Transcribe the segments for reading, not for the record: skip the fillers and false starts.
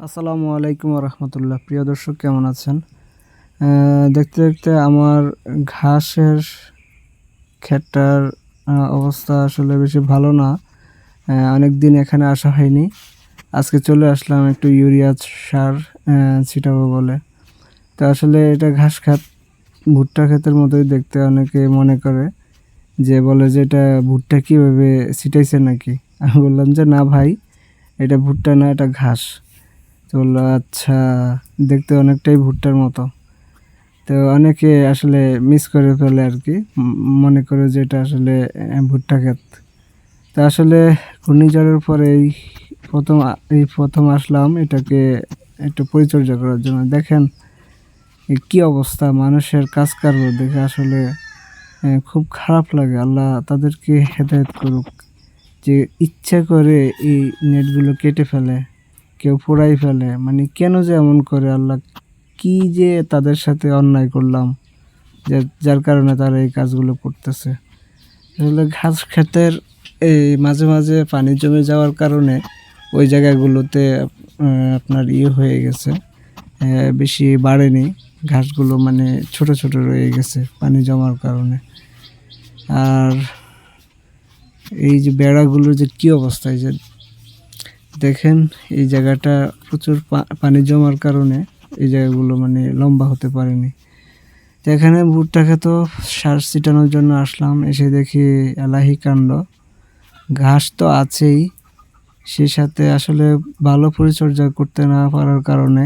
আসসালামু আলাইকুম রহমতুল্লাহ। প্রিয় দর্শক, কেমন আছেন? দেখতে দেখতে আমার ঘাসের ক্ষেতটার অবস্থা আসলে বেশি ভালো না। অনেক দিন এখানে আসা হয়নি, আজকে চলে আসলাম একটু ইউরিয়া সার ছিটাবো বলে। তো আসলে এটা ঘাস ক্ষেত, ভুট্টা ক্ষেতের মতোই দেখতে। অনেকে মনে করে যে বলে যে এটা ভুট্টা কীভাবে ছিটাইছে নাকি। আমি বললাম যে না ভাই, এটা ভুট্টা না, এটা ঘাস। তো বললো আচ্ছা, দেখতে অনেকটাই ভুট্টার মতো। তো অনেকে আসলে মিস করে ফেলে আর কি, মনে করে যে এটা আসলে ভুট্টা ক্ষেত। তো আসলে ঘূর্ণিঝড়ের পরে এই প্রথম আসলাম এটাকে একটু পরিচর্যা করার জন্য। দেখেন কি অবস্থা, মানুষের কাজ কারবার দেখে আসলে খুব খারাপ লাগে। আল্লাহ তাদেরকে হেদায়েত করুক, যে ইচ্ছা করে এই নেটগুলো কেটে ফেলে, কেউ পোড়াই ফেলে। মানে কেন যে এমন করে আল্লাহ, কি যে তাদের সাথে অন্যায় করলাম যার কারণে তারা এই কাজগুলো করতেছে। আসলে ঘাস ক্ষেতের এই মাঝে মাঝে পানি জমে যাওয়ার কারণে ওই জায়গাগুলোতে আপনার হয়ে গেছে, বেশি বাড়েনি ঘাসগুলো, মানে ছোট ছোট রয়ে গেছে পানি জমার কারণে। আর এই যে বেড়াগুলোর যে কী অবস্থা, এই যে দেখেন, এই জায়গাটা প্রচুর পানি জমার কারণে এই জায়গাগুলো মানে লম্বা হতে পারেনি। তো এখানে ভুট্টা ক্ষেত সার ছিটানোর জন্য আসলাম, এসে দেখি এলাহি কাণ্ড। ঘাস তো আছেই, সেই সাথে আসলে ভালো পরিচর্যা করতে না পারার কারণে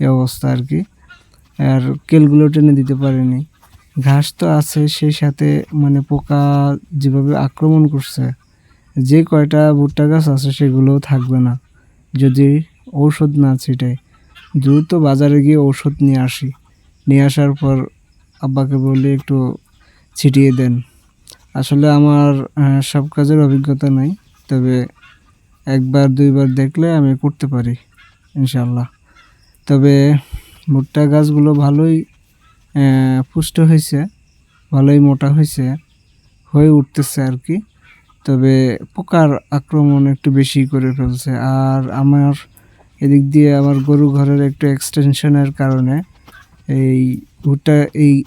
এই অবস্থা আর কি। আর কেলগুলো টেনে দিতে পারিনি। ঘাস তো আছে, সেই সাথে মানে পোকা যেভাবে আক্রমণ করছে, যে কয়টা ভুট্টা গাছ আছে সেগুলোও থাকবে না যদি ঔষধ না ছিটাই। দ্রুত বাজারে গিয়ে ঔষধ নিয়ে আসি, নিয়ে আসার পর আব্বাকে বলি একটু ছিটিয়ে দেন। আসলে আমার সব কাজের অভিজ্ঞতা নাই, তবে একবার দুইবার দেখলে আমি করতে পারি ইনশাল্লাহ। তবে ভুট্টা গাছগুলো ভালোই পুষ্ট হয়েছে, ভালোই মোটা হয়ে উঠতেছে আর কি। তবে পোকার আক্রমণ একটু বেশি করে ফেলছে। আর আমার এদিক দিয়ে আমার গরু ঘরের একটু এক্সটেনশনের কারণে এই ভুট্টা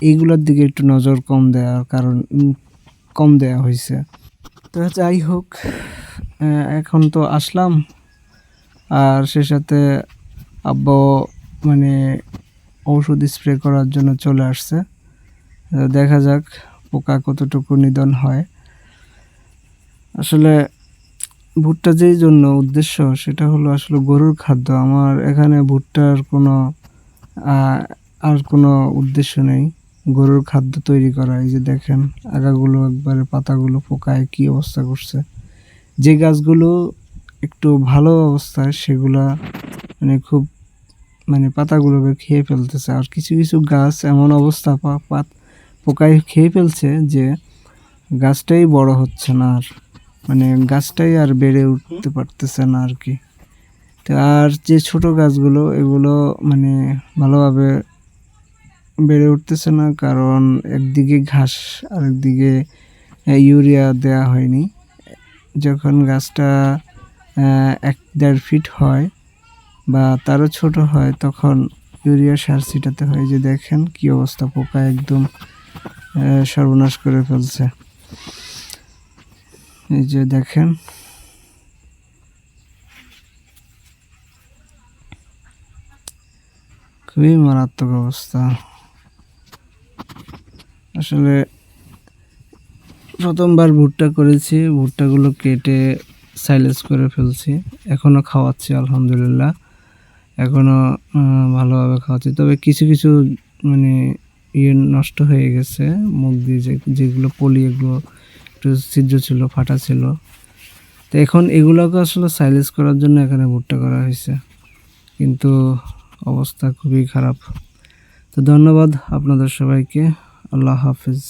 এইগুলোর দিকে একটু নজর কম দেওয়া হয়েছে। তো যাই হোক, এখন তো আসলাম, আর সে সাথে আব্বা মানে ঔষধ স্প্রে করার জন্য চলে আসছে। দেখা যাক পোকা কতটুকু নিধন হয়। আসলে ভুট্টা যেই জন্য উদ্দেশ্য, সেটা হলো আসলে গরুর খাদ্য। আমার এখানে ভুট্টার আর কোনো উদ্দেশ্য নেই, গরুর খাদ্য তৈরি করা। এই যে দেখেন আগাগুলো একবারে, পাতাগুলো পোকায় কি অবস্থা করছে। যে গাছগুলো একটু ভালো অবস্থায় সেগুলা মানে পাতাগুলোকে খেয়ে ফেলতেছে। আর কিছু কিছু গাছ এমন অবস্থা পোকায় খেয়ে ফেলছে যে গাছটাই বড় হচ্ছে না, আর মানে গাছটাই আর বেড়ে উঠতে পারতেছে না আর কি। তো আর যে ছোট গাছগুলো, এগুলো মানে ভালোভাবে বেড়ে উঠতেছে না, কারণ একদিকে ঘাস আর একদিকে ইউরিয়া দেওয়া হয়নি। যখন গাছটা 1-1.5 ফিট হয় বা তারও ছোট হয়, তখন ইউরিয়া সার ছিটাতে হয়। যে দেখেন কি অবস্থা, পোকা একদম সর্বনাশ করে ফেলছে। এই যে দেখেন, খুবই মারাত্মক অবস্থা। আসলে প্রথমবার ভুট্টা করেছি, ভুট্টাগুলো কেটে সাইলেজ করে ফেলছি, এখনও খাওয়াচ্ছি আলহামদুলিল্লাহ, এখনও ভালোভাবে খাওয়াচ্ছি। তবে কিছু কিছু মানে নষ্ট হয়ে গেছে, মুখ দিয়ে যেগুলো পলি, এগুলো একটু ছিদ্র ছিল, ফাটা ছিল। তো এখন এগুলোকে আসলে সাইলেজ করার জন্য এখানে ভুট্টা করা হয়েছে, কিন্তু অবস্থা খুবই খারাপ। তো ধন্যবাদ আপনাদের সবাইকে, আল্লাহ হাফিজ।